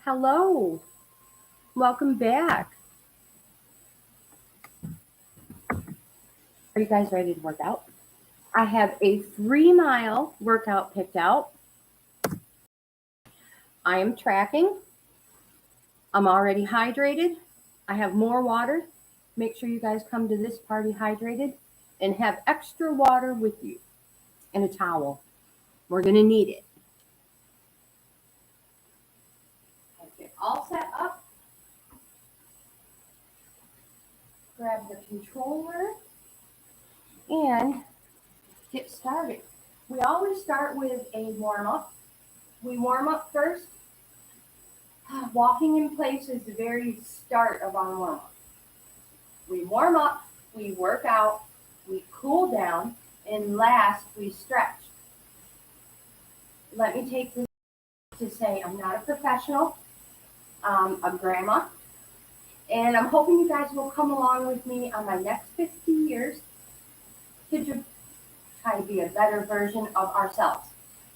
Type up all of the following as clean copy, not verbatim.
Hello, welcome back. Are you guys ready to work out? I have a 3-mile workout picked out. I am tracking. I'm already hydrated. I have more water. Make sure you guys come to this party hydrated and have extra water with you and a towel. We're going to need it. Get all set up. Grab the controller and get started. We always start with a warm-up. We warm up first. Walking in place is the very start of our warm-up. We warm up, we work out, we cool down, and last we stretch. Let me take this to say I'm not a professional. I'm a grandma, and I'm hoping you guys will come along with me on my next 50 years to try to be a better version of ourselves.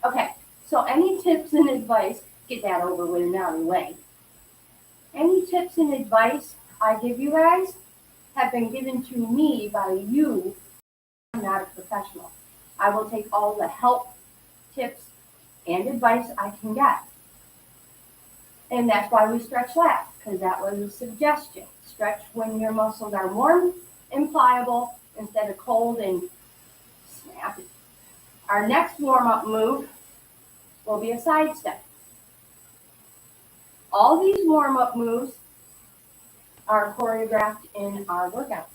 Okay, so any tips and advice, get that over with and out of the way. Any tips and advice I give you guys have been given to me by you. I'm not a professional. I will take all the help, tips, and advice I can get. And that's why we stretch last, because that was a suggestion. Stretch when your muscles are warm and pliable instead of cold and snappy. Our next warm-up move will be a side step. All these warm-up moves are choreographed in our workout.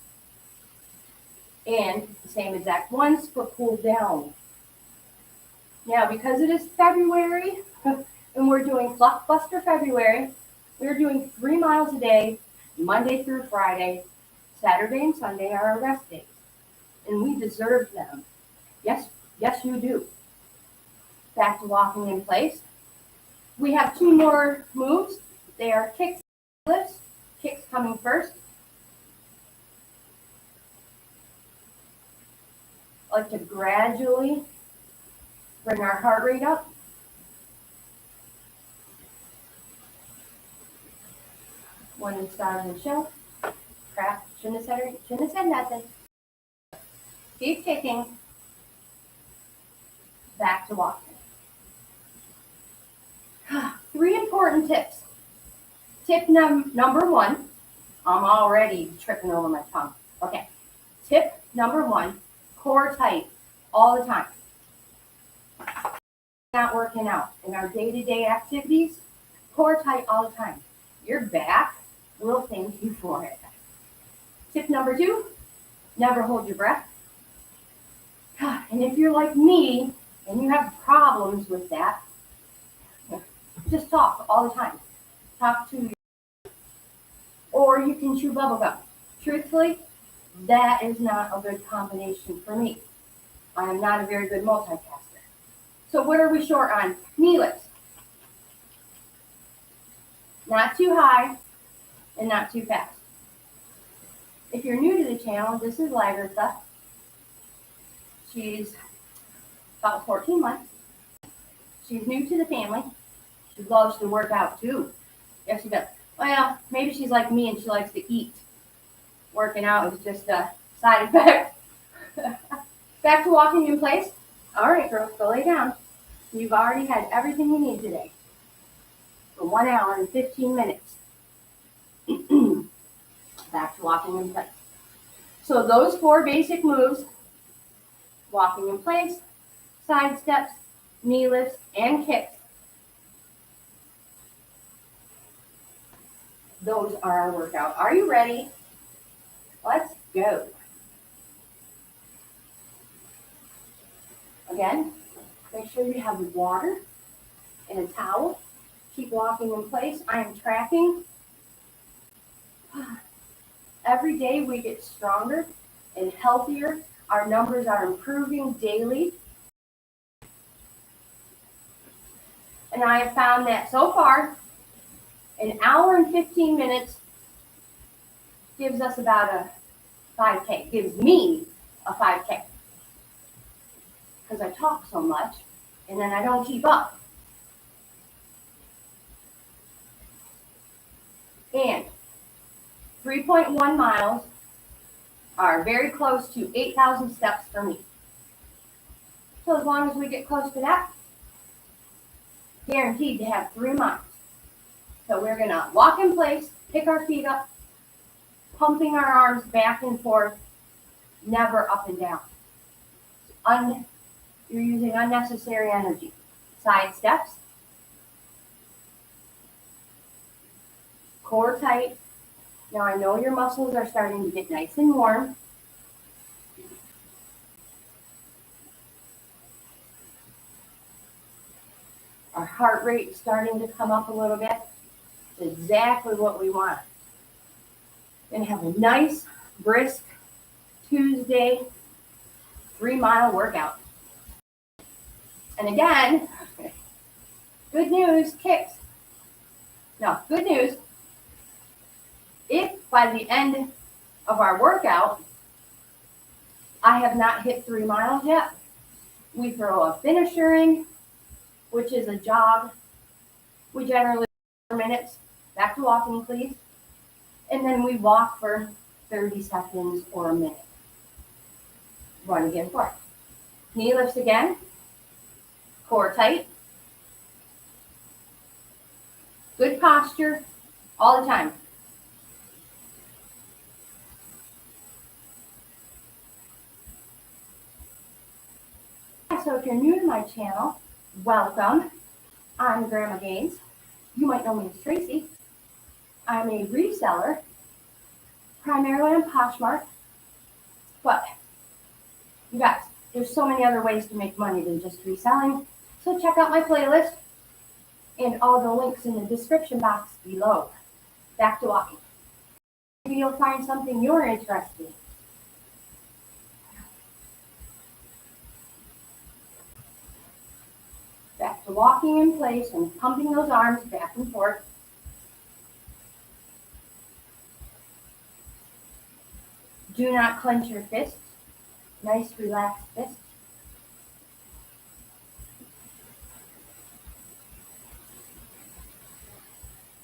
And the same exact ones for cool down. Now, because it is February, and we're doing Fluffbuster February, we're doing 3 miles a day, Monday through Friday. Saturday and Sunday are our rest days. And we deserve them. Yes, you do. Back to walking in place. We have 2 more moves. They are kicks and lifts. Kicks coming first. I like to gradually bring our heart rate up. When we start the show. Crap, shouldn't have said nothing. Keep kicking. Back to walking. 3 important tips. Tip number 1. I'm already tripping over my tongue. Okay. Tip number 1. Core tight all the time. Not working out. In our day-to-day activities, core tight all the time. Your back will thank you for it. Tip number 2. Never hold your breath. And if you're like me and you have problems with that, just talk all the time. Talk to your, or you can chew bubble gum. Truthfully, that is not a good combination for me. I am not a very good multitasker. So what are we short on? Knee lifts. Not too high and not too fast. If you're new to the channel, this is Lagertha. She's about 14 months. She's new to the family. She loves to work out too. Yes, she does. Well, maybe she's like me and she likes to eat. Working out is just a side effect. Back to walking in place. All right, girls, go lay down. You've already had everything you need today for 1 hour and 15 minutes. Back to walking in place. So those 4 basic moves, walking in place, side steps, knee lifts, and kicks, those are our workout. Are you ready? Let's go. Again, make sure you have water and a towel. Keep walking in place. I am tracking. Every day we get stronger and healthier. Our numbers are improving daily. And I have found that so far, an hour and 15 minutes gives us about a 5K, gives me a 5K. Because I talk so much and then I don't keep up. And 3.1 miles are very close to 8,000 steps for me. So as long as we get close to that, guaranteed to have 3 miles. So we're gonna walk in place, pick our feet up, pumping our arms back and forth, never up and down. You're using unnecessary energy. Side steps, core tight. Now I know your muscles are starting to get nice and warm. Our heart rate starting to come up a little bit. It's exactly what we want. Gonna have a nice, brisk Tuesday 3-mile workout. And again, good news, kicks. No, good news. If by the end of our workout, I have not hit 3 miles yet, we throw a finisher in, which is a jog. We generally do 4 minutes. Back to walking, please. And then we walk for 30 seconds or a minute. Run again for it. Knee lifts again. Core tight. Good posture all the time. So if you're new to my channel, welcome. I'm Grandma Gainz. You might know me as Tracy. I'm a reseller, primarily on Poshmark, but you guys, there's so many other ways to make money than just reselling. So check out my playlist and all the links in the description box below. Back to walking. Maybe you'll find something you're interested in. Back to walking in place and pumping those arms back and forth. Do not clench your fists. Nice, relaxed fists.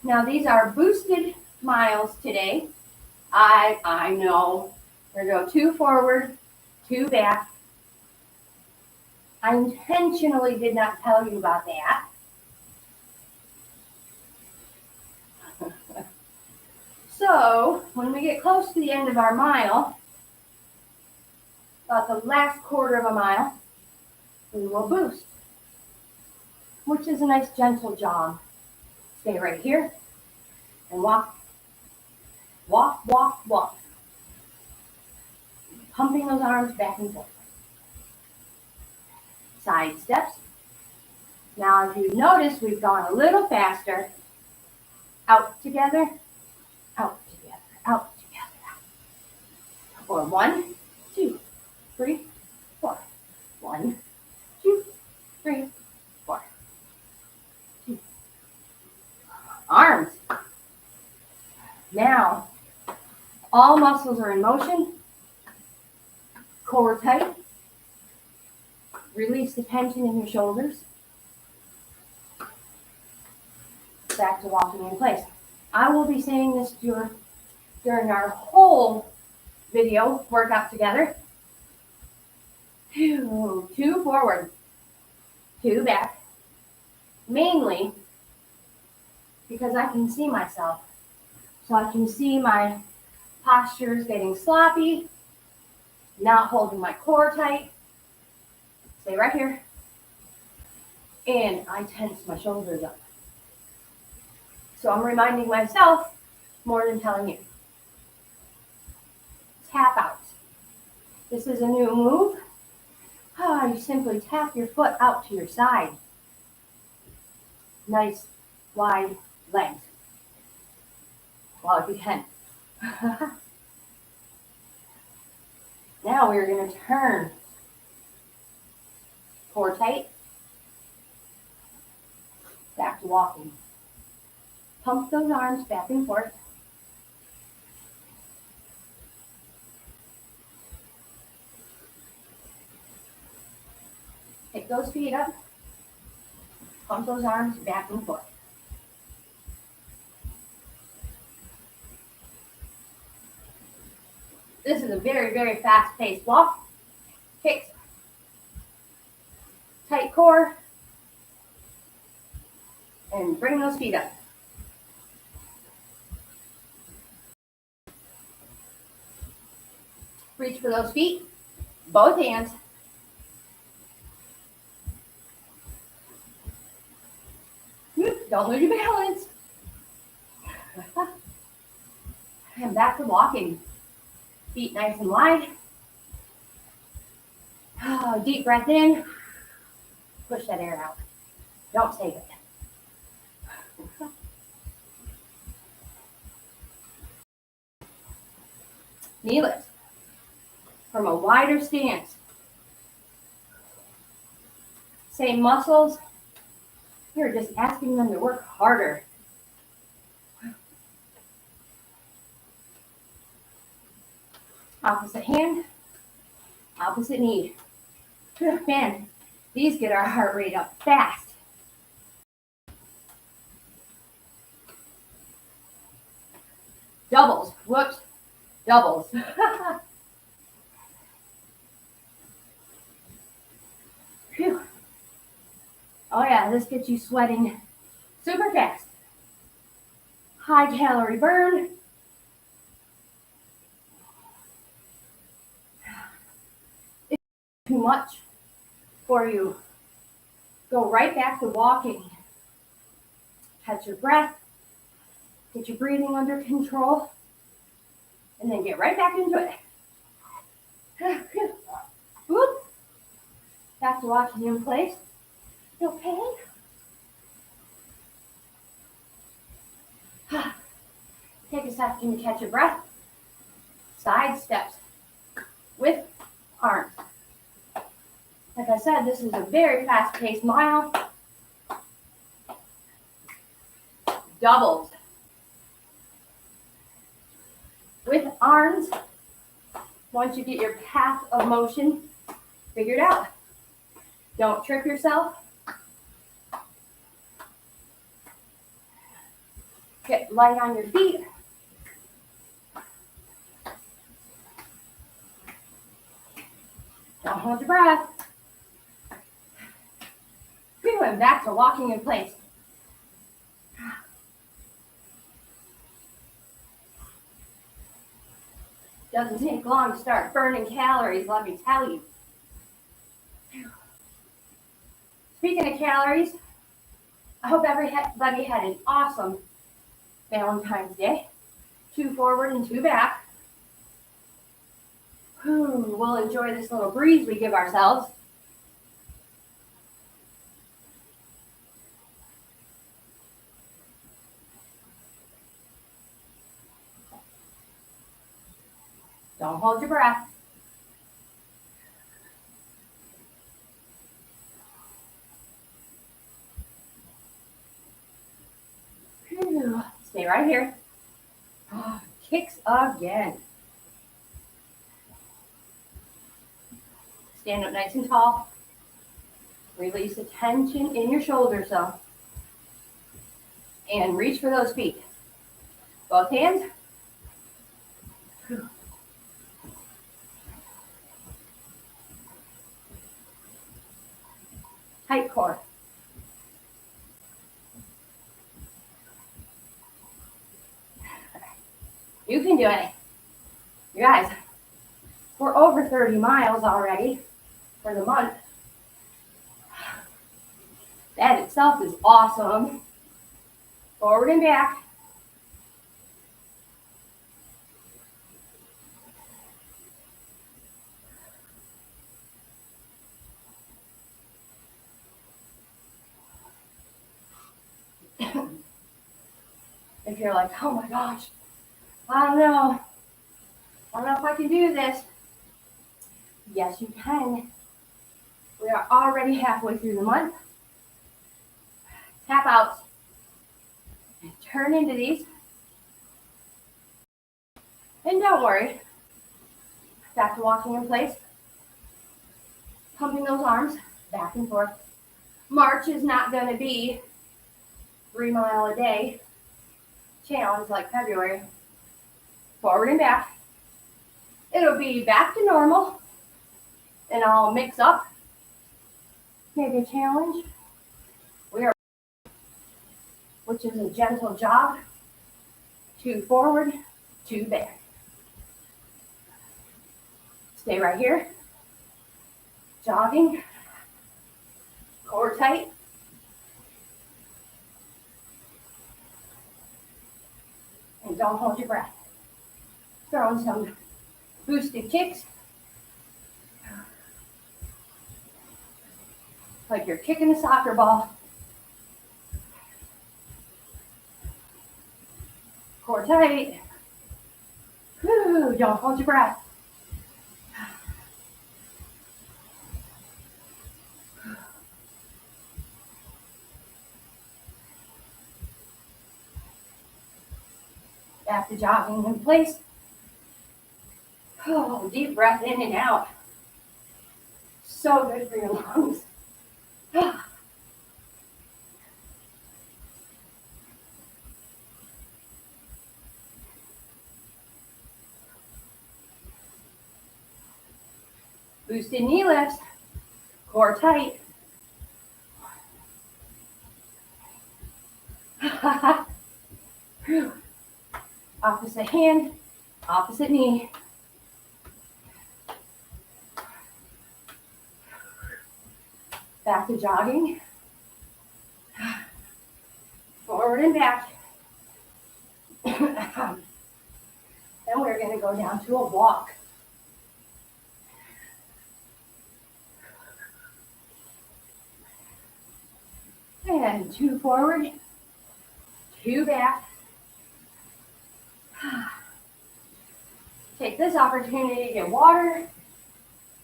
Now these are boosted miles today. I know. We're going to go 2 forward, 2 back. I intentionally did not tell you about that. So when we get close to the end of our mile, about the last quarter of a mile, we will boost, which is a nice gentle jog. Stay right here and walk, walk, walk, walk. Pumping those arms back and forth. Side steps. Now, if you notice, we've gone a little faster. Out together, out together, out together. Or 1, 2, 3, 4. 1, 2, 3, 4. 2. Arms. Now, all muscles are in motion. Core tight. Release the tension in your shoulders. Back to walking in place. I will be saying this during our whole video workout together. 2 forward, 2 back. Mainly because I can see myself. So I can see my postures getting sloppy, not holding my core tight. Stay right here. And I tense my shoulders up. So I'm reminding myself more than telling you. Tap out. This is a new move. You simply tap your foot out to your side. Nice wide legs. Well, if you can. Now we're going to turn. Core tight. Back to walking. Pump those arms back and forth. Pick those feet up. Pump those arms back and forth. is a very, very fast-paced walk. Kicks, tight core, and bring those feet up. Reach for those feet, both hands. Don't lose your balance. And back to walking. Feet nice and wide. Deep breath in. Push that air out. Don't save it. Knee lift from a wider stance. Same muscles. You're just asking them to work harder. Opposite hand, opposite knee. Man, these get our heart rate up fast. Doubles. Whoops. Doubles. Phew. Oh yeah, this gets you sweating super fast. High calorie burn. If it's too much for you, go right back to walking. Catch your breath. Get your breathing under control. And then get right back into it. Whoop. Back to walking in place. You okay? Take a second to catch your breath. Side steps with arms. Like I said, this is a very fast-paced mile. Doubles. With arms, once you get your path of motion figured out. Don't trip yourself. Get light on your feet. Don't hold your breath. We went back to walking in place. Doesn't take long to start burning calories, let me tell you. Speaking of calories, I hope everybody had an awesome Valentine's Day. 2 forward and 2 back. We'll enjoy this little breeze we give ourselves. Don't hold your breath. Stay right here. Kicks again. Stand up nice and tall. Release the tension in your shoulders though. And reach for those feet. Both hands. Tight core. You can do it. You guys, we're over 30 miles already for the month. That itself is awesome. Forward and back. If you're like, oh my gosh, I don't know if I can do this. Yes, you can. We are already halfway through the month. Tap out and turn into these. And don't worry, back to walking in place. Pumping those arms back and forth. March is not going to be 3 mile a day challenge like February. Forward and back. It'll be back to normal, and I'll mix up, maybe a challenge, which is a gentle jog, 2 forward, 2 back. Stay right here, jogging, core tight. And don't hold your breath. Throw in some boosted kicks. Like you're kicking a soccer ball. Core tight. Whew, don't hold your breath. Back to jogging in place. Oh, deep breath in and out. So good for your lungs. Boosted knee lifts. Core tight. Opposite hand, opposite knee. Back to jogging. Forward and back. Then we're going to go down to a walk. And 2 forward, 2 back. Take this opportunity to get water,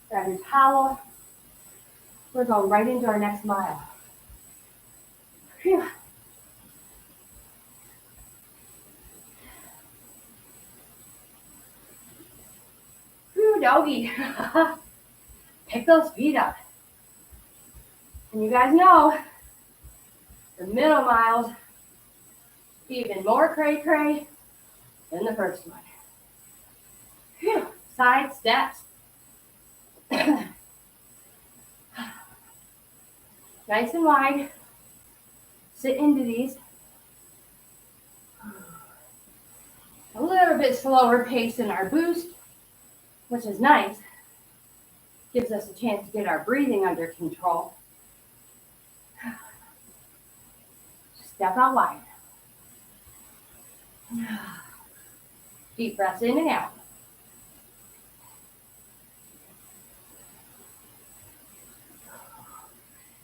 grab your towel. We're going right into our next mile. Phew. Whew, doggy. Pick those feet up. And you guys know, the middle miles, even more cray-cray than the first one. Phew. Side steps. Nice and wide. Sit into these. A little bit slower pace in our boost, which is nice. Gives us a chance to get our breathing under control. Step out wide. Deep breaths in and out.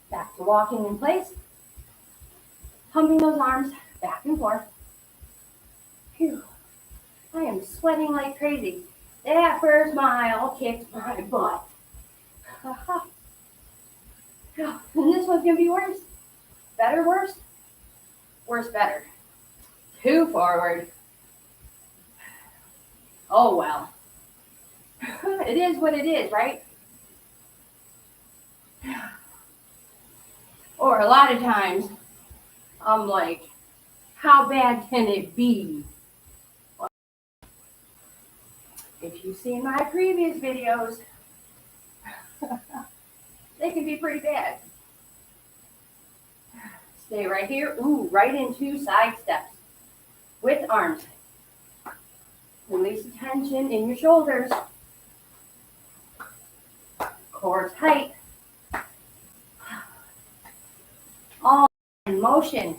Back to walking in place. Humping those arms back and forth. Phew. I am sweating like crazy. That first mile kicked my butt. And this one's going to be worse. Better, worse? Worse, better. 2 forward. Oh, well. It is what it is, right? Or a lot of times, I'm like, how bad can it be? Well, if you've seen my previous videos, they can be pretty bad. Stay right here. Ooh, right into side steps with arms. Release the tension in your shoulders. Core tight. All in motion.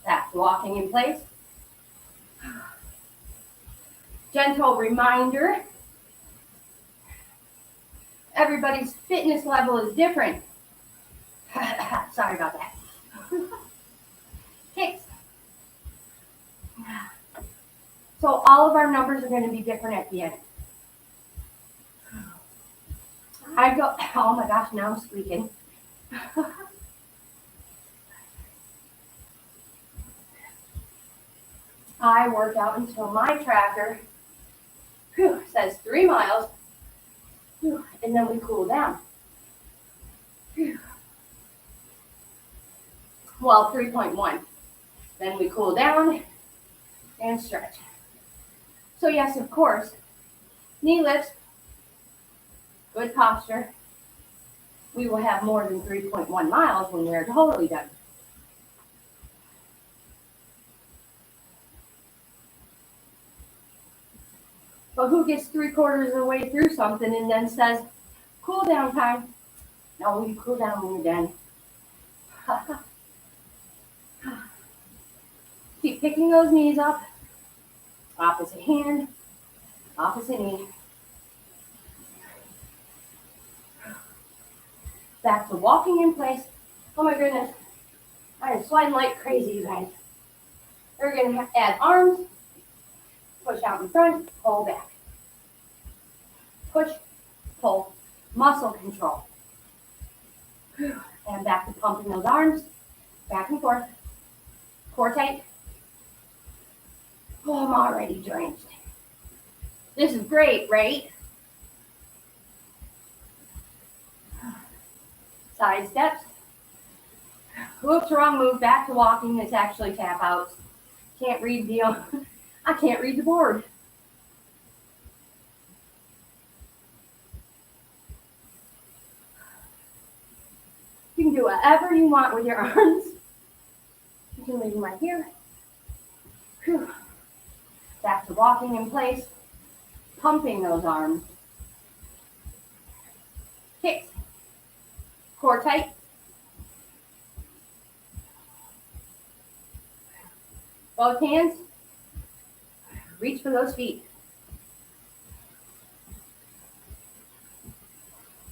That's walking in place. Gentle reminder. Everybody's fitness level is different. Sorry about that. Kicks. So all of our numbers are going to be different at the end. I go, oh my gosh, now I'm squeaking. I work out until my tracker says 3 miles, and then we cool down. Well, 3.1. Then we cool down and stretch. So yes, of course, knee lifts, good posture. We will have more than 3.1 miles when we're totally done. But who gets 3/4 of the way through something and then says, cool down time? No, you cool down when you're done. Keep picking those knees up. Opposite hand, opposite knee. Back to walking in place. Oh my goodness. I am sweating like crazy, you guys. We're going to add arms. Push out in front, pull back. Push, pull, muscle control. And back to pumping those arms, back and forth. Core tight. Oh, I'm already drenched. This is great, right? Side steps. Oops, wrong move. Back to walking. It's actually tap outs. Can't read the, I can't read the board. You can do whatever you want with your arms. You can leave them right here. Whew. Back to walking in place, pumping those arms. Kicks. Core tight. Both hands. Reach for those feet.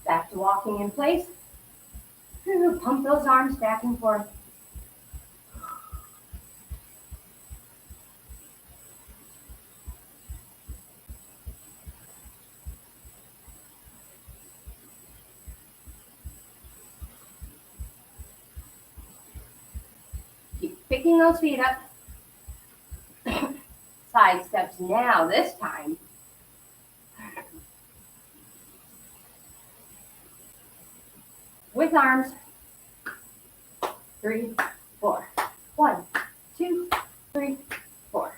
Back to walking in place. Pump those arms back and forth. Keep picking those feet up. Side steps now, this time. With arms. 3, 4. 1, 2, 3, 4.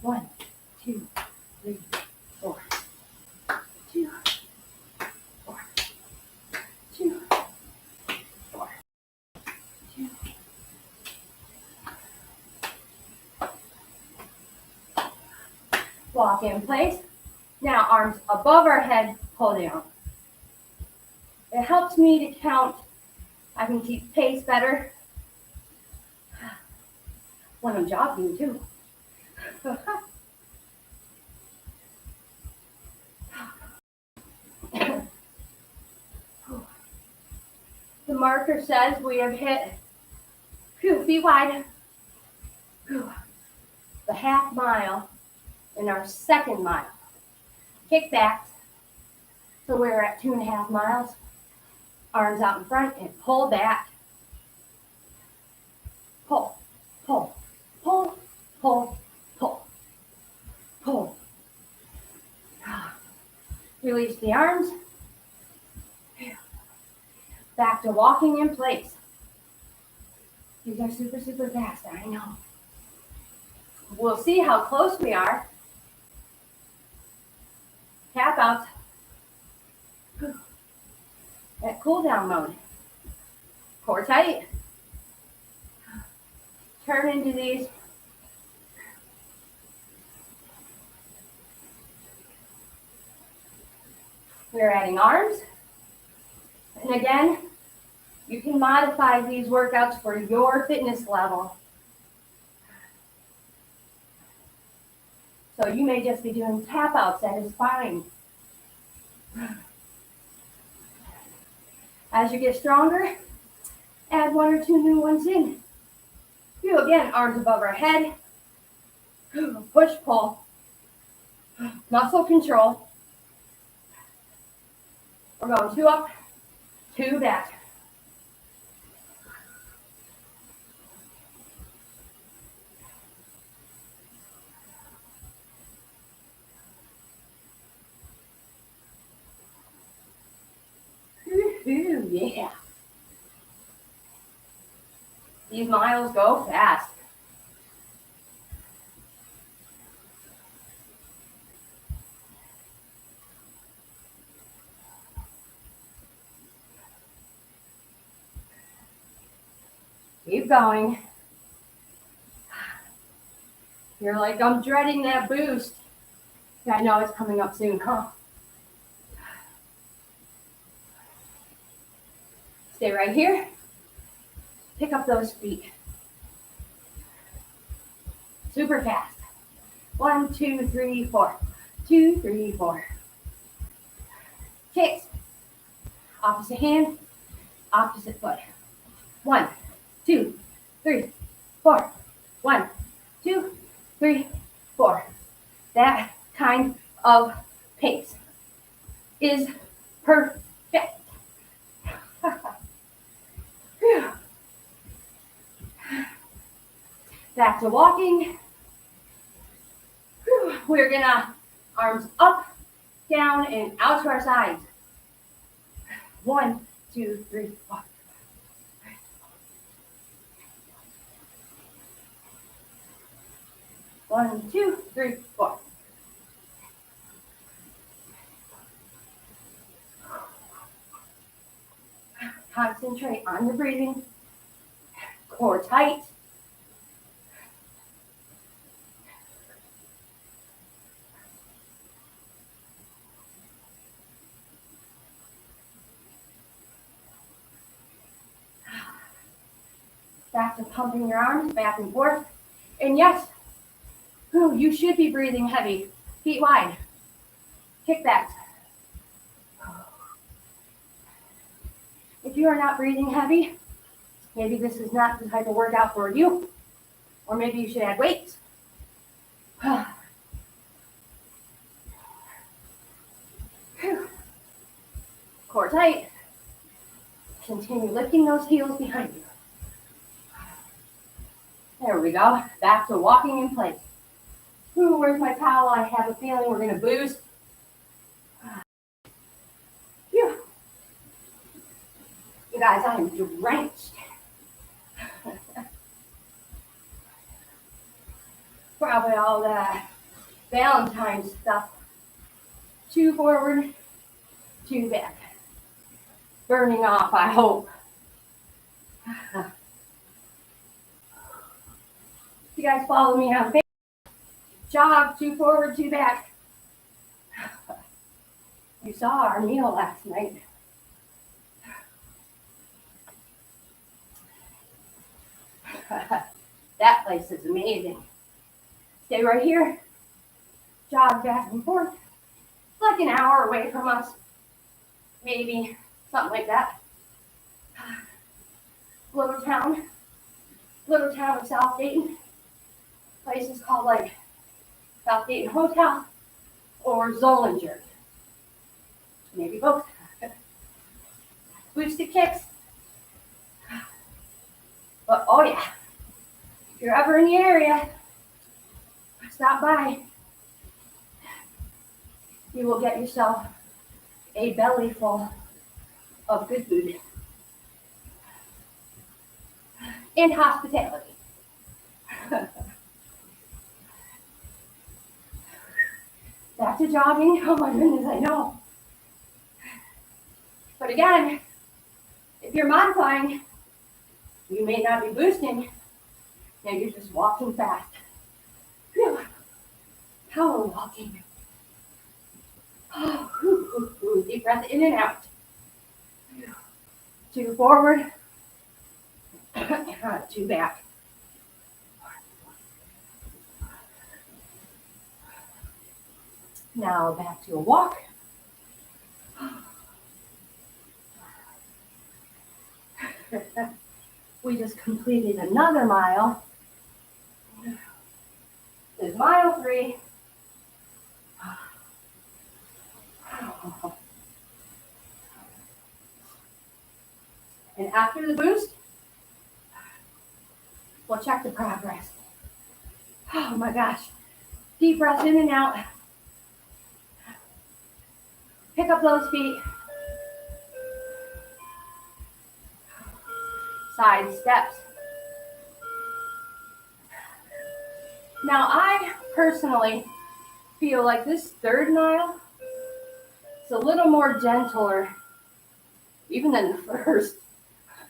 1, 2, 3, 4. 2, 4. 2, 4. 2. Walk in place. Now arms above our head, pull down. It helps me to count. I can keep pace better when I'm jogging too. The marker says we have hit feet wide, the half mile in our second mile. Kick back. So we're at 2.5 miles. Arms out in front and pull back. Pull, pull, pull, pull, pull, pull. Release the arms. Back to walking in place. These are super, super fast, I know. We'll see how close we are. Tap out. That cool down mode. Core tight. Turn into these. We're adding arms. And again, you can modify these workouts for your fitness level. So you may just be doing tap outs, that is fine. As you get stronger, add 1 or 2 new ones in. Do again, arms above our head. Push, pull. Muscle control. We're going 2 up, 2 back. Ooh, yeah. These miles go fast. Keep going. You're like, I'm dreading that boost. Yeah, I know it's coming up soon, huh? Stay right here. Pick up those feet. Super fast. 1, 2, 3, 4. 2, 3, 4. Kicks. Opposite hand, opposite foot. 1, 2, 3, 4. 1, 2, 3, 4. That kind of pace is perfect. Back to walking. We're gonna arms up, down, and out to our sides. 1, 2, 3, 4. 1, 2, 3, 4. Concentrate on your breathing. Core tight. Back to pumping your arms back and forth. And yes, you should be breathing heavy. Feet wide. Kickbacks. If you are not breathing heavy, maybe this is not the type of workout for you. Or maybe you should add weights. Core tight. Continue lifting those heels behind you. There we go. Back to walking in place. Where's my towel? I have a feeling we're going to boost. You guys, I am drenched. Probably all that Valentine's stuff. 2 forward, 2 back. Burning off, I hope. You guys follow me on Facebook. Jog, 2 forward, 2 back. You saw our meal last night. That place is amazing. Stay right here. Jog back and forth. It's like an hour away from us. Maybe something like that. Little town of South Dayton. Place is called like South Dayton Hotel or Zollinger. Maybe both. Boosted kicks. But oh yeah, if you're ever in the area, stop by. You will get yourself a belly full of good food and hospitality. Back to jogging. Oh my goodness, I know. But again, if you're modifying, you may not be boosting, and you're just walking fast. Whew. Power walking. Oh, deep breath in and out. 2 forward, 2 back. Now back to a walk. We just completed another mile. This is mile 3. And after the boost, we'll check the progress. Oh my gosh. Deep breath in and out. Pick up those feet. Side steps. Now, I personally feel like this third mile is a little more gentler even than the first.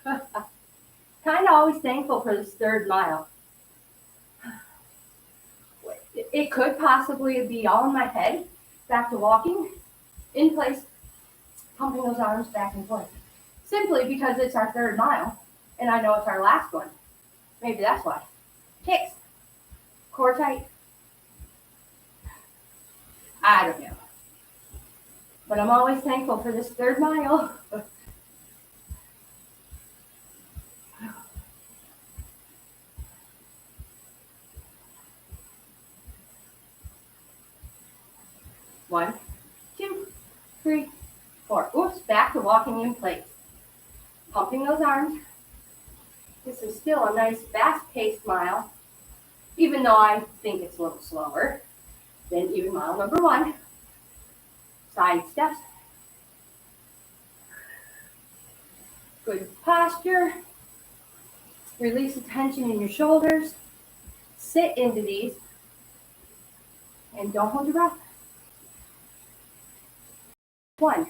Kind of always thankful for this third mile. It could possibly be all in my head, back to walking in place, pumping those arms back and forth. Simply because it's our third mile, and I know it's our last one. Maybe that's why. Kicks, core tight. I don't know. But I'm always thankful for this third mile. One, two, three, four. Oops, back to walking in place. Pumping those arms. This is still a nice fast-paced mile, even though I think it's a little slower than even mile number one. Side steps. Good posture. Release the tension in your shoulders. Sit into these. And don't hold your breath. 1,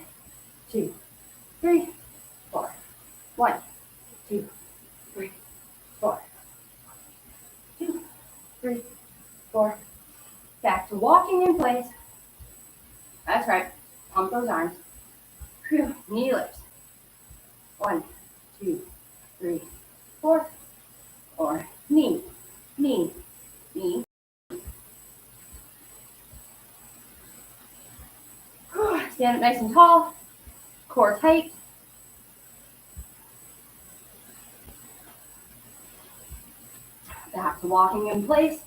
2, 3, 4. 1, 2, 3, 4. 2, 3, 4. Back to walking in place. That's right. Pump those arms. Whew. Knee lifts. 1, 2, 3, 4. Or knee, knee, knee. Stand up nice and tall. Core tight. Back to walking in place.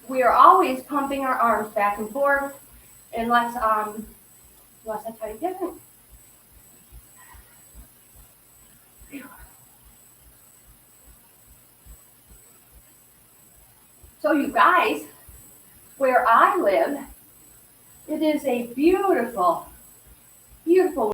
We are always pumping our arms back and forth unless I tell you different. So you guys, where I live, it is a beautiful, beautiful